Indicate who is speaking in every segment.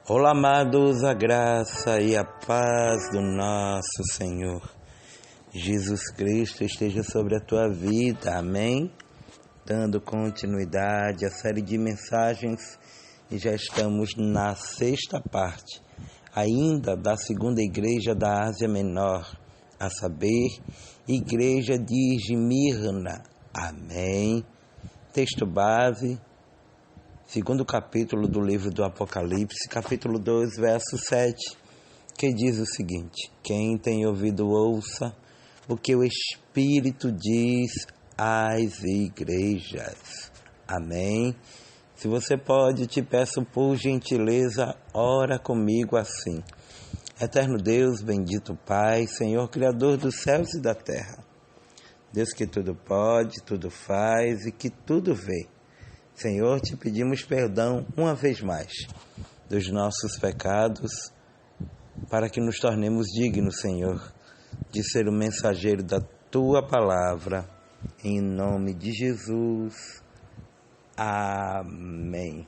Speaker 1: Olá, amados, a graça e a paz do nosso Senhor Jesus Cristo esteja sobre a tua vida, amém? Dando continuidade à série de mensagens e já estamos na sexta parte, ainda da segunda igreja da Ásia Menor, a saber, igreja de Esmirna, amém? Texto base, segundo capítulo do livro do Apocalipse, capítulo 2, verso 7, que diz o seguinte: quem tem ouvido ouça o que o Espírito diz às igrejas. Amém? Se você pode, te peço por gentileza, ora comigo assim. Eterno Deus, bendito Pai, Senhor Criador dos céus e da terra, Deus que tudo pode, tudo faz e que tudo vê. Senhor, te pedimos perdão uma vez mais dos nossos pecados, para que nos tornemos dignos, Senhor, de ser o mensageiro da Tua palavra, em nome de Jesus. Amém.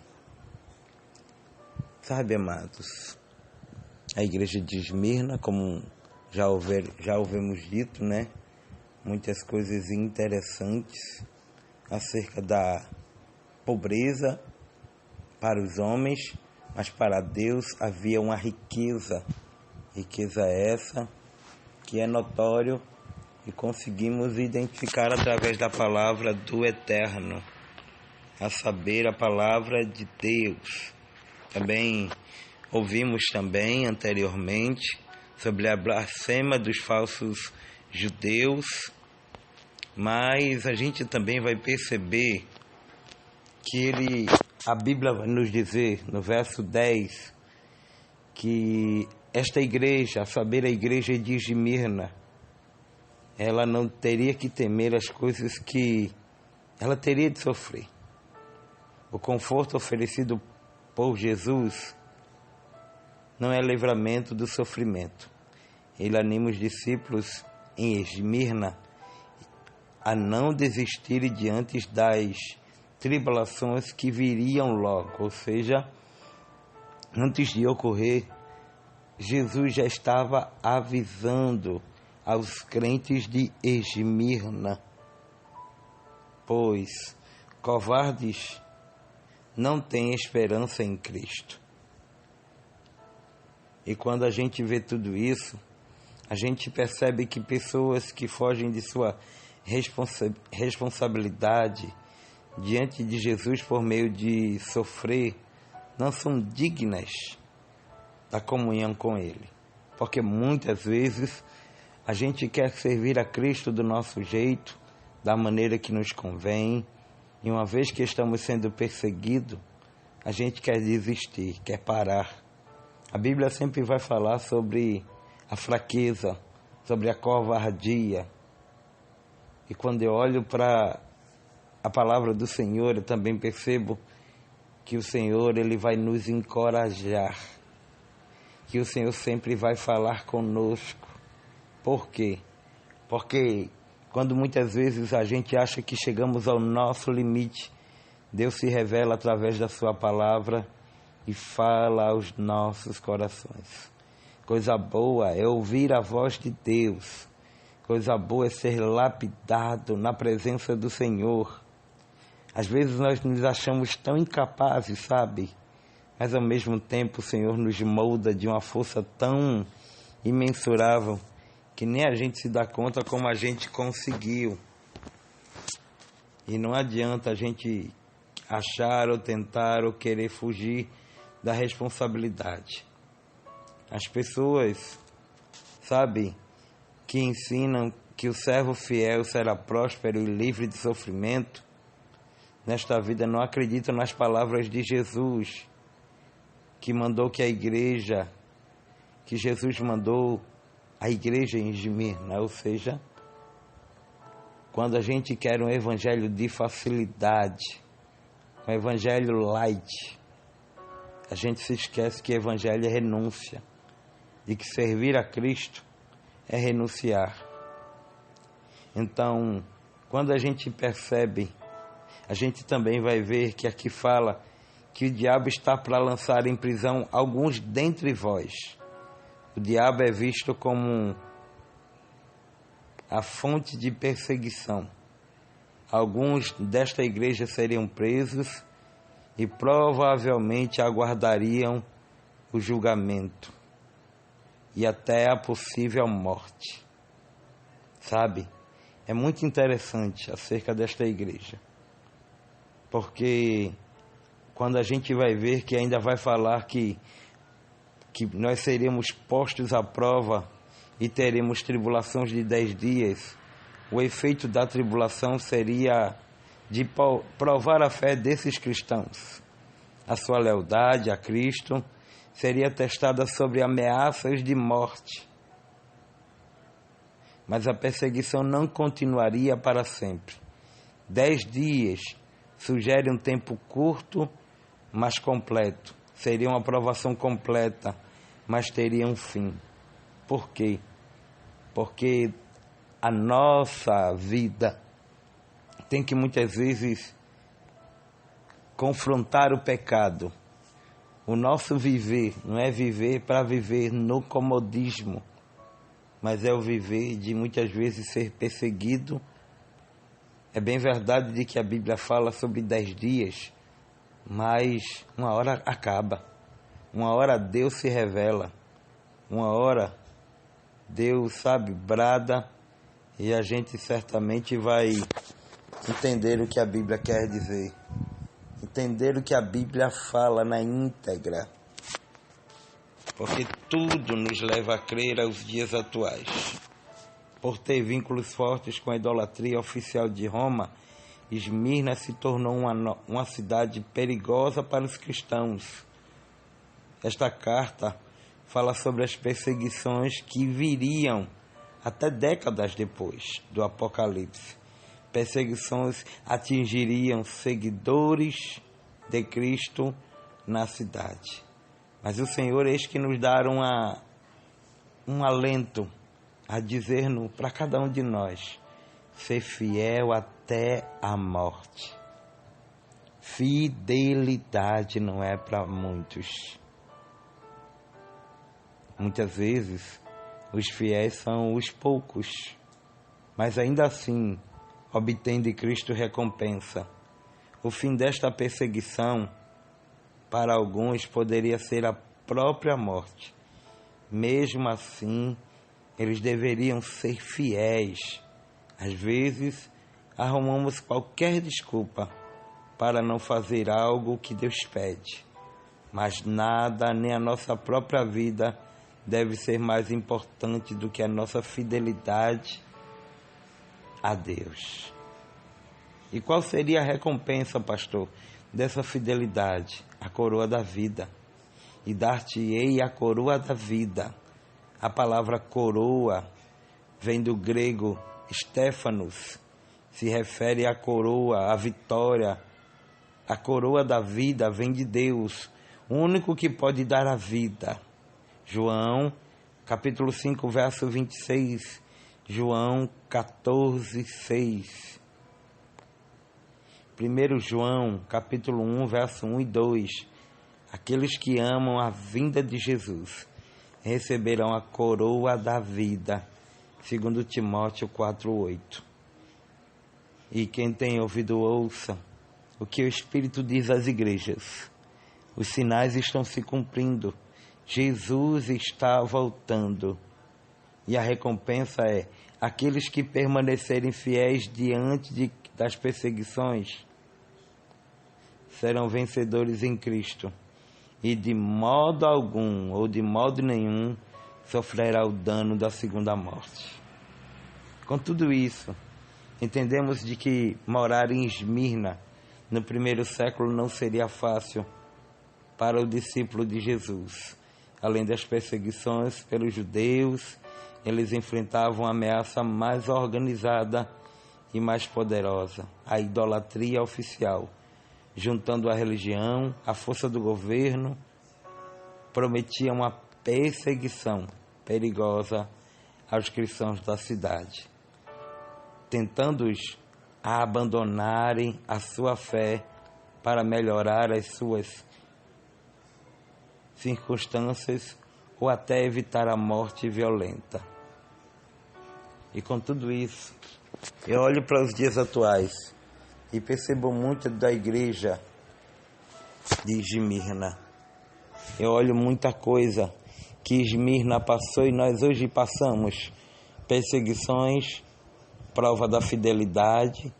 Speaker 1: Sabe, amados, a igreja de Esmirna, como já ouvimos dito, né? Muitas coisas interessantes acerca da pobreza para os homens, mas para Deus havia uma riqueza essa que é notório e conseguimos identificar através da palavra do Eterno, a saber, a palavra de Deus. Também ouvimos anteriormente sobre a blasfêmia dos falsos judeus, mas a gente também vai perceber que a Bíblia vai nos dizer, no verso 10, que esta igreja, a saber, a igreja de Esmirna, ela não teria que temer as coisas que ela teria de sofrer. O conforto oferecido por Jesus não é livramento do sofrimento. Ele anima os discípulos em Esmirna a não desistirem diante das tribulações que viriam logo, ou seja, antes de ocorrer, Jesus já estava avisando aos crentes de Esmirna, pois covardes não têm esperança em Cristo. E quando a gente vê tudo isso, a gente percebe que pessoas que fogem de sua responsabilidade diante de Jesus por meio de sofrer, não são dignas da comunhão com Ele. Porque muitas vezes a gente quer servir a Cristo do nosso jeito, da maneira que nos convém, e uma vez que estamos sendo perseguidos, a gente quer desistir, quer parar. A Bíblia sempre vai falar sobre a fraqueza, sobre a covardia. E quando eu olho para a palavra do Senhor, eu também percebo que o Senhor, Ele vai nos encorajar, que o Senhor sempre vai falar conosco. Por quê? Porque quando muitas vezes a gente acha que chegamos ao nosso limite, Deus se revela através da sua palavra e fala aos nossos corações. Coisa boa é ouvir a voz de Deus. Coisa boa é ser lapidado na presença do Senhor. Às vezes nós nos achamos tão incapazes, sabe? Mas ao mesmo tempo o Senhor nos molda de uma força tão imensurável que nem a gente se dá conta como a gente conseguiu. E não adianta a gente achar ou tentar ou querer fugir da responsabilidade. As pessoas, sabe, que ensinam que o servo fiel será próspero e livre de sofrimento, nesta vida não acreditam nas palavras de Jesus, que mandou que Jesus mandou a igreja em Esmirna, ou seja, quando a gente quer um evangelho de facilidade, um evangelho light, a gente se esquece que evangelho é renúncia, de que servir a Cristo é renunciar. Então, quando a gente percebe, a gente também vai ver que aqui fala que o diabo está para lançar em prisão alguns dentre vós. O diabo é visto como a fonte de perseguição. Alguns desta igreja seriam presos e provavelmente aguardariam o julgamento e até a possível morte. Sabe? É muito interessante acerca desta igreja, porque quando a gente vai ver que ainda vai falar que nós seremos postos à prova e teremos tribulações de 10 dias, o efeito da tribulação seria de provar a fé desses cristãos. A sua lealdade a Cristo seria testada sobre ameaças de morte. Mas a perseguição não continuaria para sempre. 10 dias sugere um tempo curto, mas completo. Seria uma aprovação completa, mas teria um fim. Por quê? Porque a nossa vida tem que muitas vezes confrontar o pecado. O nosso viver não é viver para viver no comodismo, mas é o viver de muitas vezes ser perseguido. É bem verdade de que a Bíblia fala sobre 10 dias, mas uma hora acaba. Uma hora Deus se revela. Uma hora Deus, brada, e a gente certamente vai entender o que a Bíblia quer dizer. Entender o que a Bíblia fala na íntegra. Porque tudo nos leva a crer aos dias atuais. Por ter vínculos fortes com a idolatria oficial de Roma, Esmirna se tornou uma cidade perigosa para os cristãos. Esta carta fala sobre as perseguições que viriam até décadas depois do Apocalipse. Perseguições atingiriam seguidores de Cristo na cidade. Mas o Senhor, eis que nos dá um alento a dizer-nos para cada um de nós: ser fiel até a morte. Fidelidade não é para muitos. Muitas vezes os fiéis são os poucos, mas ainda assim obtém de Cristo recompensa. O fim desta perseguição para alguns poderia ser a própria morte. Mesmo assim, eles deveriam ser fiéis. Às vezes, arrumamos qualquer desculpa para não fazer algo que Deus pede. Mas nada, nem a nossa própria vida, deve ser mais importante do que a nossa fidelidade a Deus. E qual seria a recompensa, pastor, dessa fidelidade? A coroa da vida. E dar-te-ei a coroa da vida. A palavra coroa vem do grego Stéphanos, se refere à coroa, à vitória. A coroa da vida vem de Deus, o único que pode dar a vida. João, capítulo 5, verso 26. João 14, 6. 1 João, capítulo 1, verso 1 e 2. Aqueles que amam a vinda de Jesus receberão a coroa da vida. 2 Timóteo 4, 8. E quem tem ouvido, ouça o que o Espírito diz às igrejas. Os sinais estão se cumprindo. Jesus está voltando. E a recompensa é: aqueles que permanecerem fiéis diante das perseguições serão vencedores em Cristo. E de modo algum, ou de modo nenhum, sofrerá o dano da segunda morte. Com tudo isso, entendemos de que morar em Esmirna no primeiro século não seria fácil para o discípulo de Jesus. Além das perseguições pelos judeus, eles enfrentavam a ameaça mais organizada e mais poderosa, a idolatria oficial, juntando a religião, a força do governo, prometia uma perseguição perigosa aos cristãos da cidade, tentando-os a abandonarem a sua fé para melhorar as suas circunstâncias ou até evitar a morte violenta. E com tudo isso, eu olho para os dias atuais e percebo muito da igreja de Esmirna. Eu olho muita coisa que Esmirna passou e nós hoje passamos. Perseguições, prova da fidelidade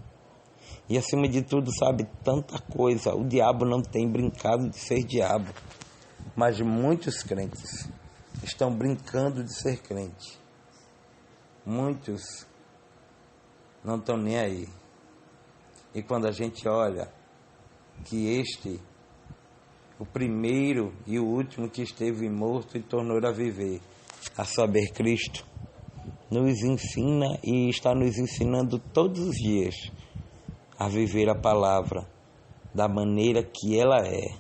Speaker 1: e, acima de tudo, sabe, tanta coisa. O diabo não tem brincado de ser diabo, mas muitos crentes estão brincando de ser crente. Muitos não estão nem aí. E quando a gente olha que o primeiro e o último que esteve morto e tornou a viver, a saber, Cristo, nos ensina e está nos ensinando todos os dias a viver a palavra da maneira que ela é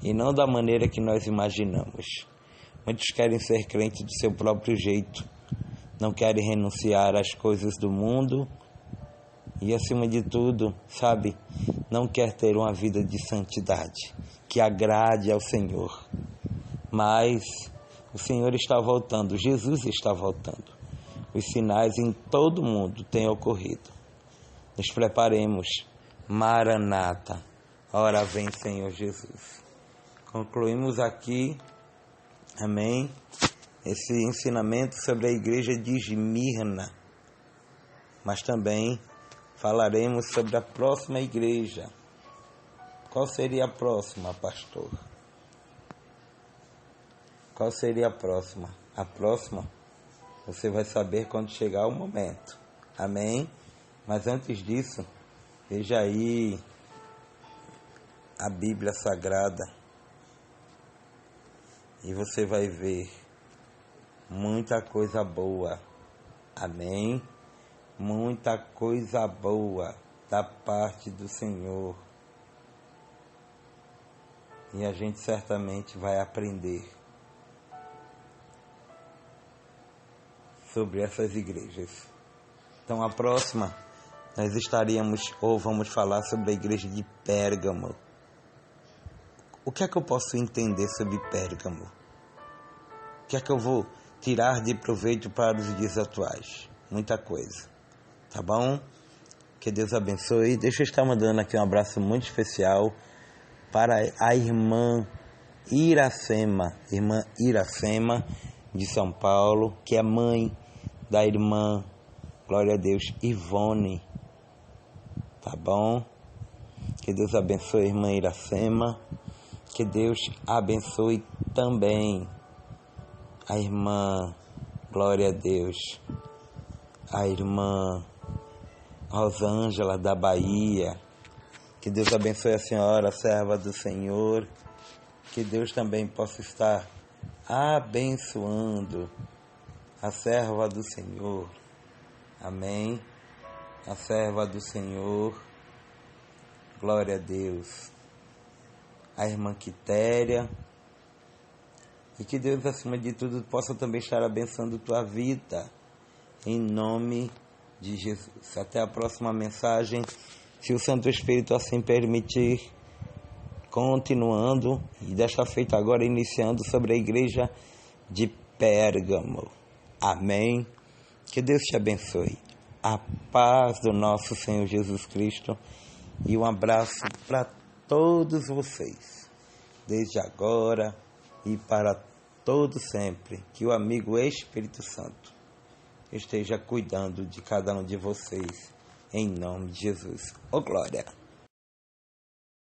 Speaker 1: e não da maneira que nós imaginamos. Muitos querem ser crentes do seu próprio jeito, não querem renunciar às coisas do mundo e, acima de tudo, sabe, não quer ter uma vida de santidade que agrade ao Senhor. Mas o Senhor está voltando, Jesus está voltando. Os sinais em todo o mundo têm ocorrido. Nos preparemos. Maranata. Ora vem, Senhor Jesus. Concluímos aqui, amém, esse ensinamento sobre a igreja de Esmirna. Mas também falaremos sobre a próxima igreja. Qual seria a próxima, pastor? Qual seria a próxima? A próxima você vai saber quando chegar o momento. Amém? Mas antes disso, veja aí a Bíblia Sagrada e você vai ver muita coisa boa. Amém? Muita coisa boa da parte do Senhor. E a gente certamente vai aprender sobre essas igrejas. Então, a próxima, nós vamos falar sobre a igreja de Pérgamo. O que é que eu posso entender sobre Pérgamo? O que é que eu vou tirar de proveito para os dias atuais? Muita coisa, tá bom? Que Deus abençoe. Deixa eu estar mandando aqui um abraço muito especial para a irmã Iracema de São Paulo, que é mãe da irmã, glória a Deus, Ivone, tá bom? Que Deus abençoe a irmã Iracema, que Deus abençoe também a irmã, glória a Deus, a irmã Rosângela da Bahia. Que Deus abençoe a senhora, serva do Senhor. Que Deus também possa estar abençoando a serva do Senhor. Amém? A serva do Senhor. Glória a Deus. A irmã Quitéria. E que Deus, acima de tudo, possa também estar abençoando tua vida. Em nome de Jesus. Até a próxima mensagem. Se o Santo Espírito assim permitir, continuando, e desta feita agora iniciando sobre a igreja de Pérgamo. Amém? Que Deus te abençoe. A paz do nosso Senhor Jesus Cristo e um abraço para todos vocês, desde agora e para todo sempre. Que o amigo Espírito Santo esteja cuidando de cada um de vocês. Em nome de Jesus. Glória!